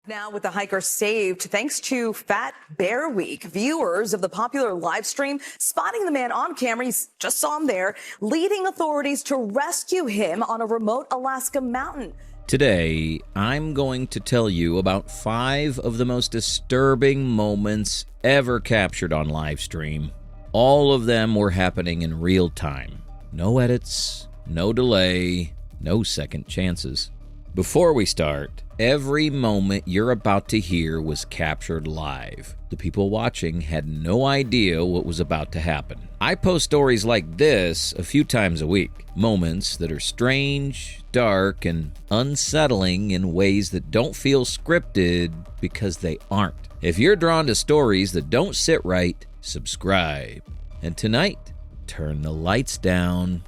Now, with the hiker saved thanks to Fat Bear Week, viewers of the popular Livestream spotting the man on camera, you just saw him there, leading authorities to rescue him on a remote Alaska mountain. Today, I'm going to tell you about 5 of the most disturbing moments ever captured on Livestream. All of them were happening in real time. No edits, no delay, no second chances. Before we start, every moment you're about to hear was captured live. The people watching had no idea what was about to happen. I post stories like this a few times a week. Moments that are strange, dark, and unsettling in ways that don't feel scripted because they aren't. If you're drawn to stories that don't sit right, subscribe. And tonight, turn the lights down.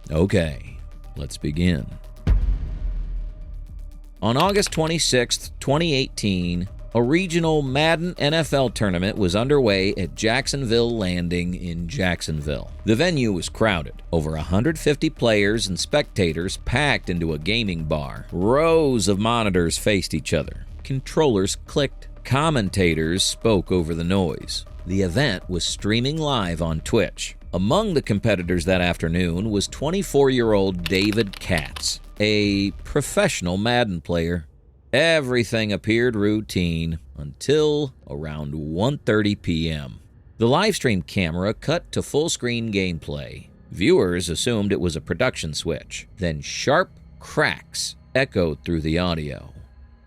Okay, let's begin. On August 26, 2018, a regional Madden NFL tournament was underway at Jacksonville Landing in Jacksonville. The venue was crowded. Over 150 players and spectators packed into a gaming bar. Rows of monitors faced each other. Controllers clicked. Commentators spoke over the noise. The event was streaming live on Twitch. Among the competitors that afternoon was 24-year-old David Katz, a professional Madden player. Everything appeared routine until around 1:30 p.m. The livestream camera cut to full-screen gameplay. Viewers assumed it was a production switch. Then sharp cracks echoed through the audio.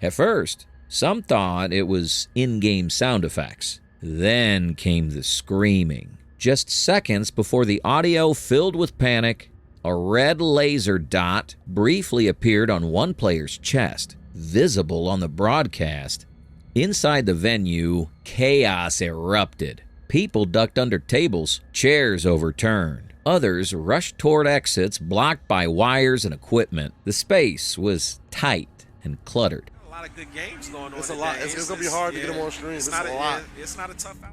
At first, some thought it was in-game sound effects. Then came the screaming. Just seconds before the audio filled with panic, a red laser dot briefly appeared on one player's chest, visible on the broadcast. Inside the venue, chaos erupted. People ducked under tables, chairs overturned. Others rushed toward exits blocked by wires and equipment. The space was tight and cluttered. A lot of good games going on. It's a lot. It's going to be hard to get them on stream. It's not a lot. It's not a tough out.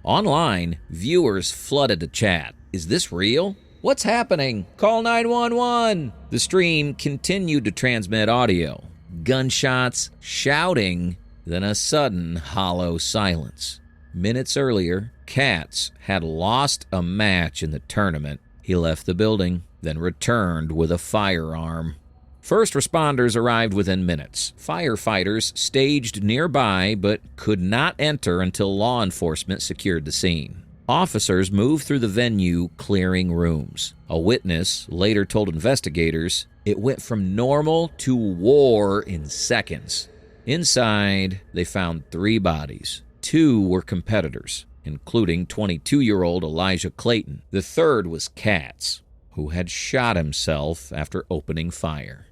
Online, viewers flooded the chat. Is this real? What's happening? Call 911. The stream continued to transmit audio. Gunshots, shouting, then a sudden hollow silence. Minutes earlier, Katz had lost a match in the tournament. He left the building, then returned with a firearm. First responders arrived within minutes. Firefighters staged nearby but could not enter until law enforcement secured the scene. Officers moved through the venue, clearing rooms. A witness later told investigators it went from normal to war in seconds. Inside, they found 3 bodies. 2 were competitors, including 22-year-old Elijah Clayton. The third was Katz, who had shot himself after opening fire.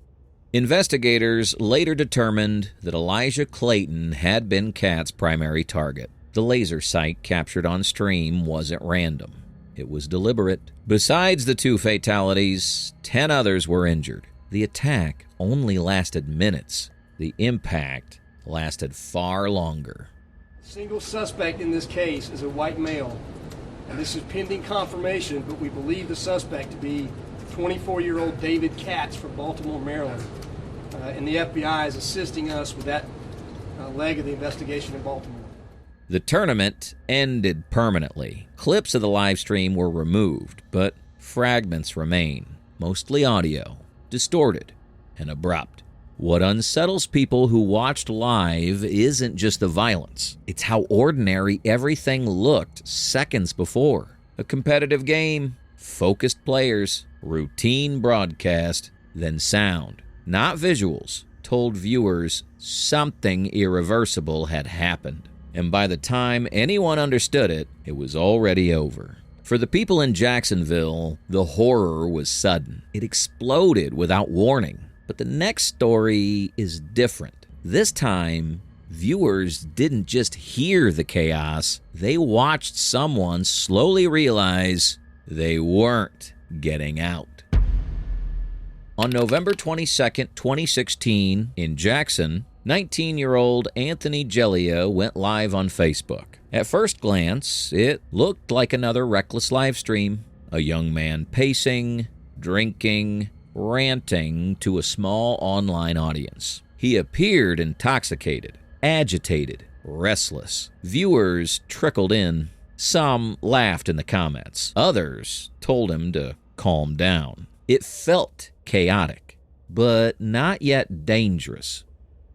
Investigators later determined that Elijah Clayton had been Katz's primary target. The laser sight captured on stream wasn't random. It was deliberate. Besides the 2 fatalities, 10 others were injured. The attack only lasted minutes. The impact lasted far longer. Single suspect in this case is a white male, and this is pending confirmation, but we believe the suspect to be 24-year-old David Katz from Baltimore, Maryland. And the FBI is assisting us with that leg of the investigation in Baltimore. The tournament ended permanently. Clips of the live stream were removed, but fragments remain, mostly audio, distorted and abrupt. What unsettles people who watched live isn't just the violence. It's how ordinary everything looked seconds before. A competitive game, focused players, routine broadcast, then sound, not visuals, told viewers something irreversible had happened. And by the time anyone understood it, it was already over. For the people in Jacksonville, the horror was sudden. It exploded without warning. But the next story is different. This time, viewers didn't just hear the chaos, they watched someone slowly realize they weren't getting out. On November 22, 2016, in Jackson, 19-year-old Anthony Gellia went live on Facebook. At first glance, it looked like another reckless live stream. A young man pacing, drinking, ranting to a small online audience. He appeared intoxicated, agitated, restless. Viewers trickled in. Some laughed in the comments. Others told him to calm down. It felt chaotic, but not yet dangerous.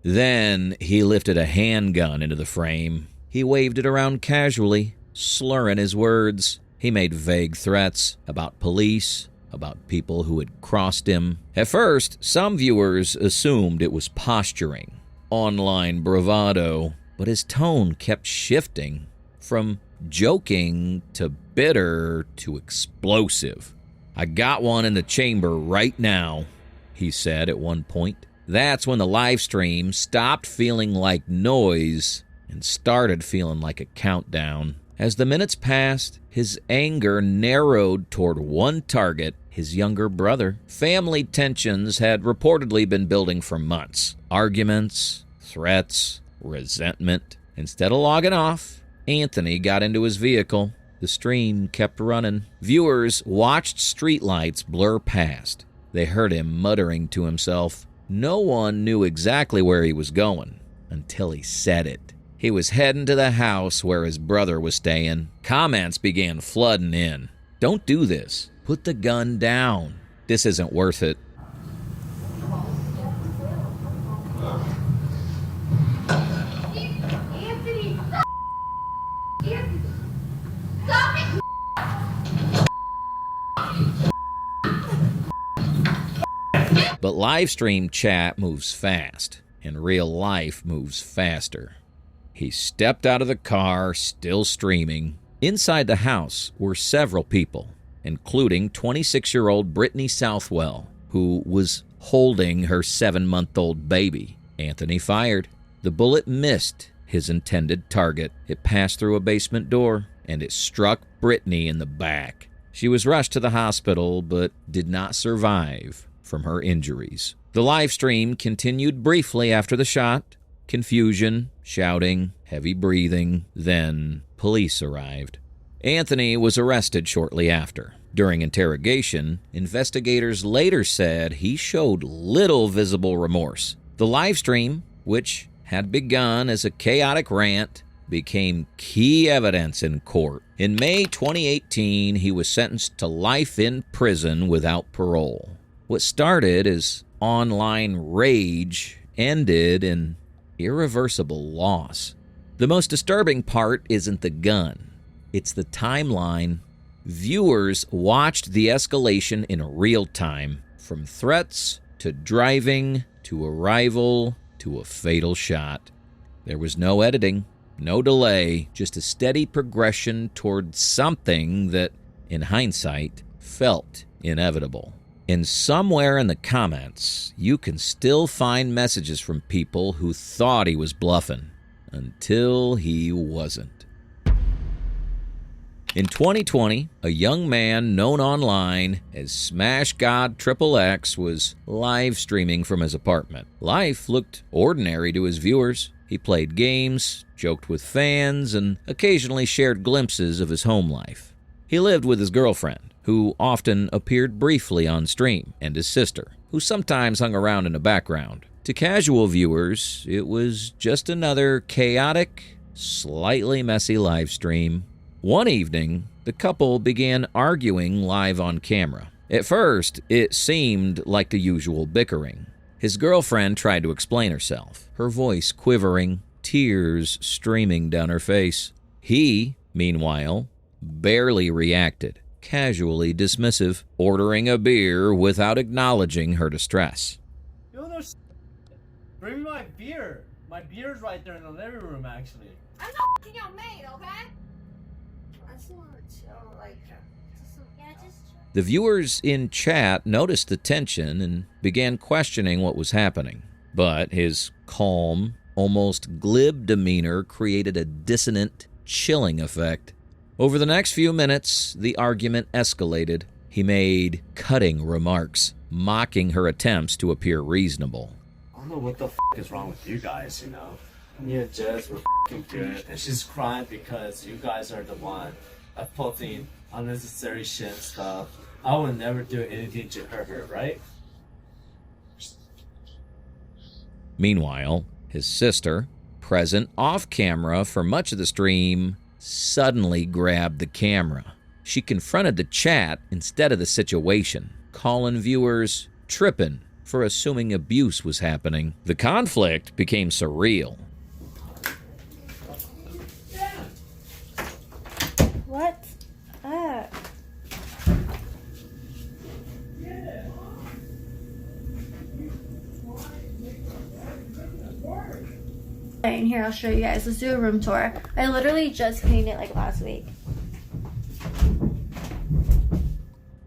Then he lifted a handgun into the frame. He waved it around casually, slurring his words. He made vague threats about police, about people who had crossed him. At first, some viewers assumed it was posturing, online bravado, but his tone kept shifting from joking to bitter to explosive. "I got one in the chamber right now," he said at one point. That's when the live stream stopped feeling like noise and started feeling like a countdown. As the minutes passed, his anger narrowed toward one target, his younger brother. Family tensions had reportedly been building for months. Arguments, threats, resentment. Instead of logging off, Anthony got into his vehicle. The stream kept running. Viewers watched streetlights blur past. They heard him muttering to himself. No one knew exactly where he was going until he said it. He was heading to the house where his brother was staying. Comments began flooding in. "Don't do this. Put the gun down. This isn't worth it." Anthony, stop it! But live stream chat moves fast, and real life moves faster. He stepped out of the car, still streaming. Inside the house were several people, including 26-year-old Brittany Southwell, who was holding her 7-month-old baby. Anthony fired. The bullet missed his intended target. It passed through a basement door, and it struck Brittany in the back. She was rushed to the hospital, but did not survive from her injuries. The live stream continued briefly after the shot. Confusion, shouting, heavy breathing. Then police arrived. Anthony was arrested shortly after. During interrogation, investigators later said he showed little visible remorse. The live stream, which had begun as a chaotic rant, became key evidence in court. In May 2018, he was sentenced to life in prison without parole. What started as online rage ended in irreversible loss. The most disturbing part isn't the gun. It's the timeline. Viewers watched the escalation in real time, from threats to driving to arrival to a fatal shot. There was no editing, no delay, just a steady progression toward something that, in hindsight, felt inevitable. And somewhere in the comments, you can still find messages from people who thought he was bluffing, until he wasn't. In 2020, a young man known online as Smash God XXX was live streaming from his apartment. Life looked ordinary to his viewers. He played games, joked with fans, and occasionally shared glimpses of his home life. He lived with his girlfriend, who often appeared briefly on stream, and his sister, who sometimes hung around in the background. To casual viewers, it was just another chaotic, slightly messy live stream. One evening, the couple began arguing live on camera. At first, it seemed like the usual bickering. His girlfriend tried to explain herself, her voice quivering, tears streaming down her face. He, meanwhile, barely reacted, casually dismissive, ordering a beer without acknowledging her distress. Yo, no bring me my beer. My beer's right there in the living room, actually. I'm not f***ing your maid, okay? I just want to chill, like, just The viewers in chat noticed the tension and began questioning what was happening. But his calm, almost glib demeanor created a dissonant, chilling effect. Over the next few minutes, the argument escalated. He made cutting remarks, mocking her attempts to appear reasonable. know what the is wrong with you guys, you know. Me and Jess were good, and she's crying because you guys are the one posting unnecessary shit and stuff. I would never do anything to hurt her, right? Meanwhile, his sister, present off camera for much of the stream, suddenly grabbed the camera. She confronted the chat instead of the situation, calling viewers tripping for assuming abuse was happening. The conflict became surreal. What? In here, I'll show you guys. Let's do a room tour. I literally just cleaned it like last week.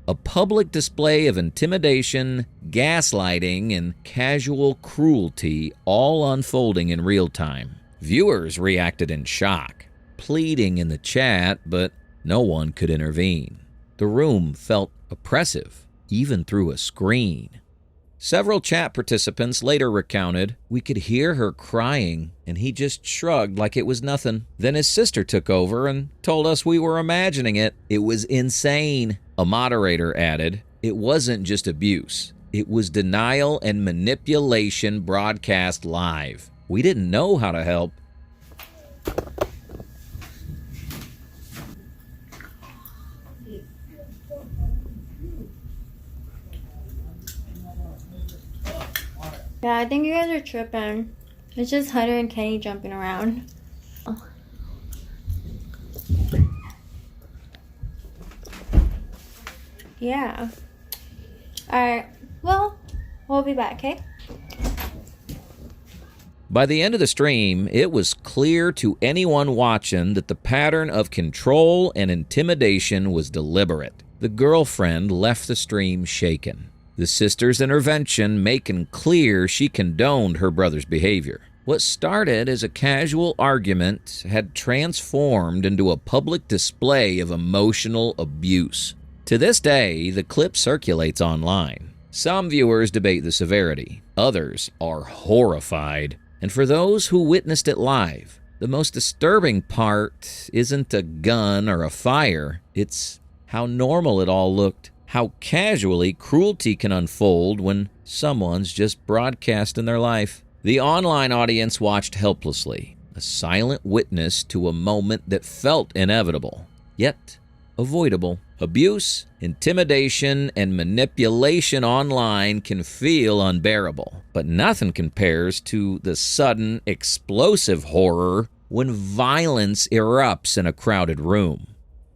A public display of intimidation, gaslighting, and casual cruelty all unfolding in real time. Viewers reacted in shock, pleading in the chat, but no one could intervene. The room felt oppressive, even through a screen. Several chat participants later recounted, "We could hear her crying, and he just shrugged like it was nothing. Then his sister took over and told us we were imagining it. It was insane." A moderator added, "It wasn't just abuse. It was denial and manipulation broadcast live. We didn't know how to help." Yeah, I think you guys are tripping. It's just Hunter and Kenny jumping around. Yeah. Alright. Well, we'll be back, okay? By the end of the stream, it was clear to anyone watching that the pattern of control and intimidation was deliberate. The girlfriend left the stream shaken. The sister's intervention making clear she condoned her brother's behavior. What started as a casual argument had transformed into a public display of emotional abuse. To this day, the clip circulates online. Some viewers debate the severity. Others are horrified. And for those who witnessed it live, the most disturbing part isn't a gun or a fire. It's how normal it all looked. How casually cruelty can unfold when someone's just broadcasting their life. The online audience watched helplessly, a silent witness to a moment that felt inevitable, yet avoidable. Abuse, intimidation, and manipulation online can feel unbearable, but nothing compares to the sudden, explosive horror when violence erupts in a crowded room.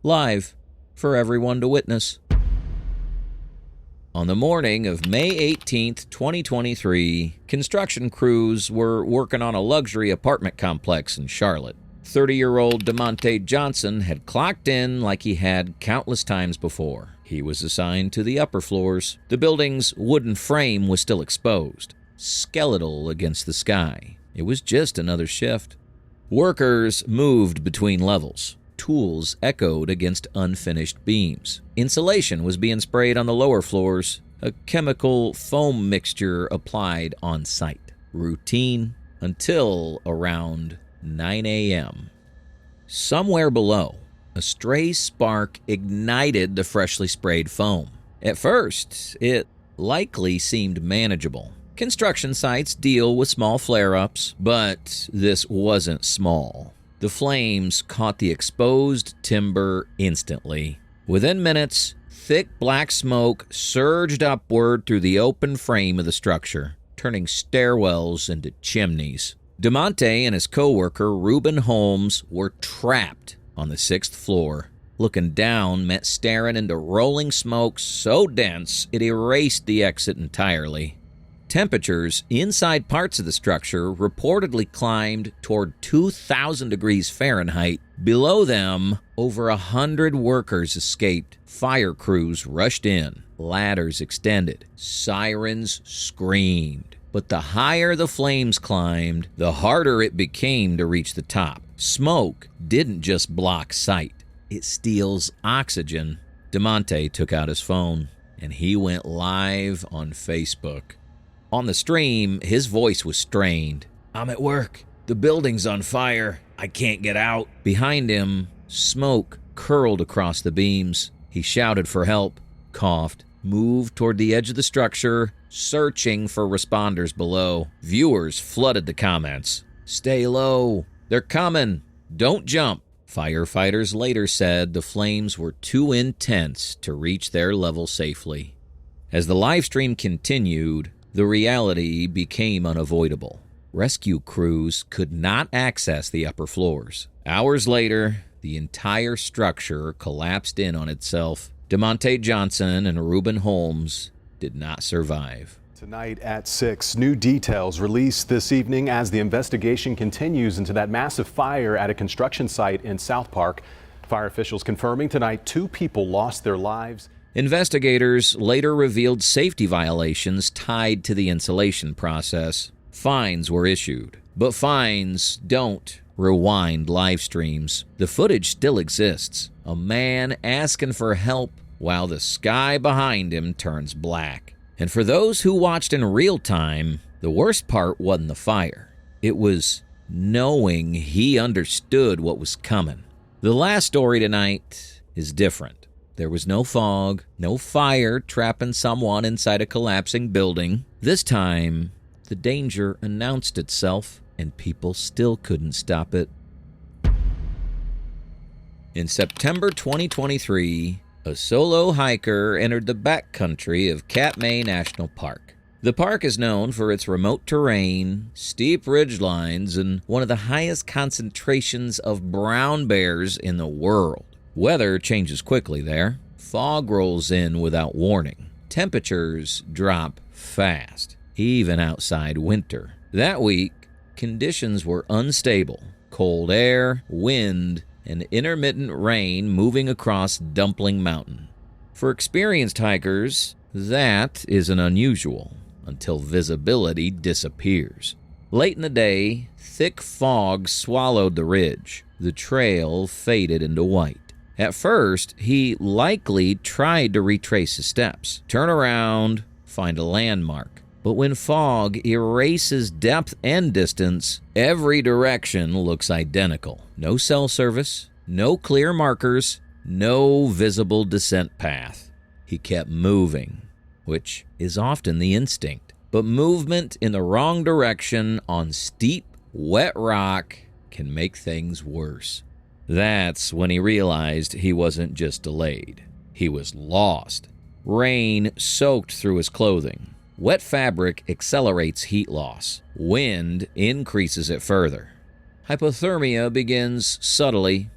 Live for everyone to witness. On the morning of May 18th, 2023, construction crews were working on a luxury apartment complex in Charlotte. 30-year-old DeMonte Johnson had clocked in like he had countless times before. He was assigned to the upper floors. The building's wooden frame was still exposed, skeletal against the sky. It was just another shift. Workers moved between levels. Tools echoed against unfinished beams. Insulation was being sprayed on the lower floors, a chemical foam mixture applied on site. Routine until around 9 a.m. Somewhere below, a stray spark ignited the freshly sprayed foam. At first, it likely seemed manageable. Construction sites deal with small flare-ups, but this wasn't small. The flames caught the exposed timber instantly. Within minutes, thick black smoke surged upward through the open frame of the structure, turning stairwells into chimneys. DeMonte and his co-worker, Reuben Holmes, were trapped on the 6th floor. Looking down meant staring into rolling smoke so dense it erased the exit entirely. Temperatures inside parts of the structure reportedly climbed toward 2,000 degrees Fahrenheit. Below them, over 100 workers escaped. Fire crews rushed in. Ladders extended. Sirens screamed. But the higher the flames climbed, the harder it became to reach the top. Smoke didn't just block sight. It steals oxygen. DeMonte took out his phone, and he went live on Facebook. On the stream, his voice was strained. "I'm at work. The building's on fire. I can't get out." Behind him, smoke curled across the beams. He shouted for help, coughed, moved toward the edge of the structure, searching for responders below. Viewers flooded the comments. "Stay low. They're coming. Don't jump." Firefighters later said the flames were too intense to reach their level safely. As the live stream continued, the reality became unavoidable. Rescue crews could not access the upper floors. Hours later, the entire structure collapsed in on itself. DeMonte Johnson and Reuben Holmes did not survive. Tonight at 6, new details released this evening as the investigation continues into that massive fire at a construction site in South Park. Fire officials confirming tonight 2 people lost their lives. Investigators later revealed safety violations tied to the insulation process. Fines were issued, but fines don't rewind live streams. The footage still exists. A man asking for help while the sky behind him turns black. And for those who watched in real time, the worst part wasn't the fire. It was knowing he understood what was coming. The last story tonight is different. There was no fog, no fire trapping someone inside a collapsing building. This time, the danger announced itself, and people still couldn't stop it. In September 2023, a solo hiker entered the backcountry of Katmai National Park. The park is known for its remote terrain, steep ridgelines, and one of the highest concentrations of brown bears in the world. Weather changes quickly there. Fog rolls in without warning. Temperatures drop fast, even outside winter. That week, conditions were unstable. Cold air, wind, and intermittent rain moving across Dumpling Mountain. For experienced hikers, that isn't unusual until visibility disappears. Late in the day, thick fog swallowed the ridge. The trail faded into white. At first, he likely tried to retrace his steps, turn around, find a landmark. But when fog erases depth and distance, every direction looks identical. No cell service, no clear markers, no visible descent path. He kept moving, which is often the instinct. But movement in the wrong direction on steep, wet rock can make things worse. That's when he realized he wasn't just delayed. He was lost. Rain soaked through his clothing. Wet fabric accelerates heat loss. Wind increases it further. Hypothermia begins subtly.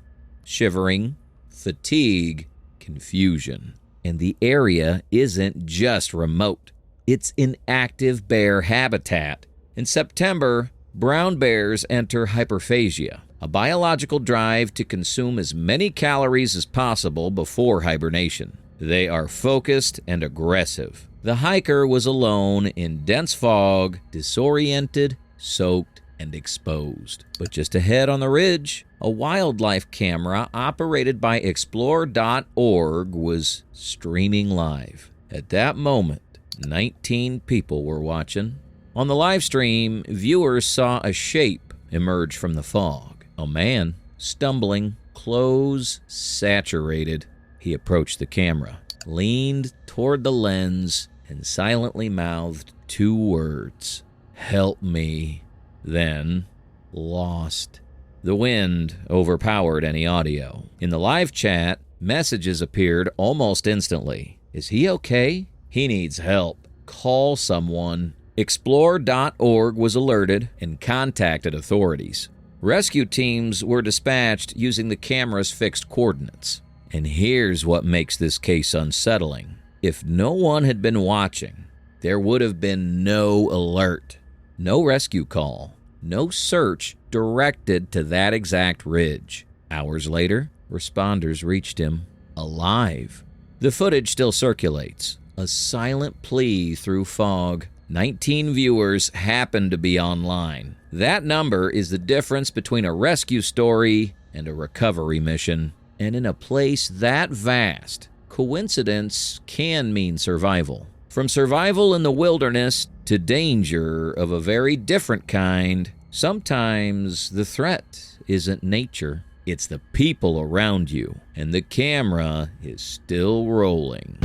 Shivering, fatigue, confusion. And the area isn't just remote. It's inactive bear habitat. In September, brown bears enter hyperphagia, a biological drive to consume as many calories as possible before hibernation. They are focused and aggressive. The hiker was alone in dense fog, disoriented, soaked, and exposed. But just ahead on the ridge, a wildlife camera operated by Explore.org was streaming live. At that moment, 19 people were watching. On the live stream, viewers saw a shape emerge from the fog. A man, stumbling, clothes saturated. He approached the camera, leaned toward the lens, and silently mouthed 2 words. "Help me." Then, lost. The wind overpowered any audio. In the live chat, messages appeared almost instantly. "Is he okay? He needs help. Call someone." Explore.org was alerted and contacted authorities. Rescue teams were dispatched using the camera's fixed coordinates. And here's what makes this case unsettling. If no one had been watching, there would have been no alert, no rescue call, no search directed to that exact ridge. Hours later, responders reached him alive. The footage still circulates, a silent plea through fog. 19 viewers happened to be online. That number is the difference between a rescue story and a recovery mission. And in a place that vast, coincidence can mean survival. From survival in the wilderness to danger of a very different kind, sometimes the threat isn't nature, it's the people around you, and the camera is still rolling.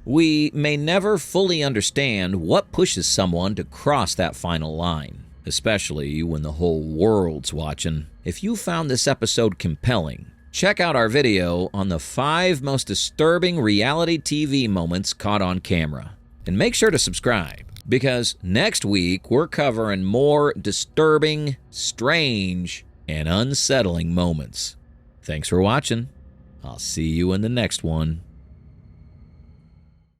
We may never fully understand what pushes someone to cross that final line, especially when the whole world's watching. If you found this episode compelling, check out our video on the 5 most disturbing reality TV moments caught on camera. And make sure to subscribe, because next week we're covering more disturbing, strange, and unsettling moments. Thanks for watching. I'll see you in the next one.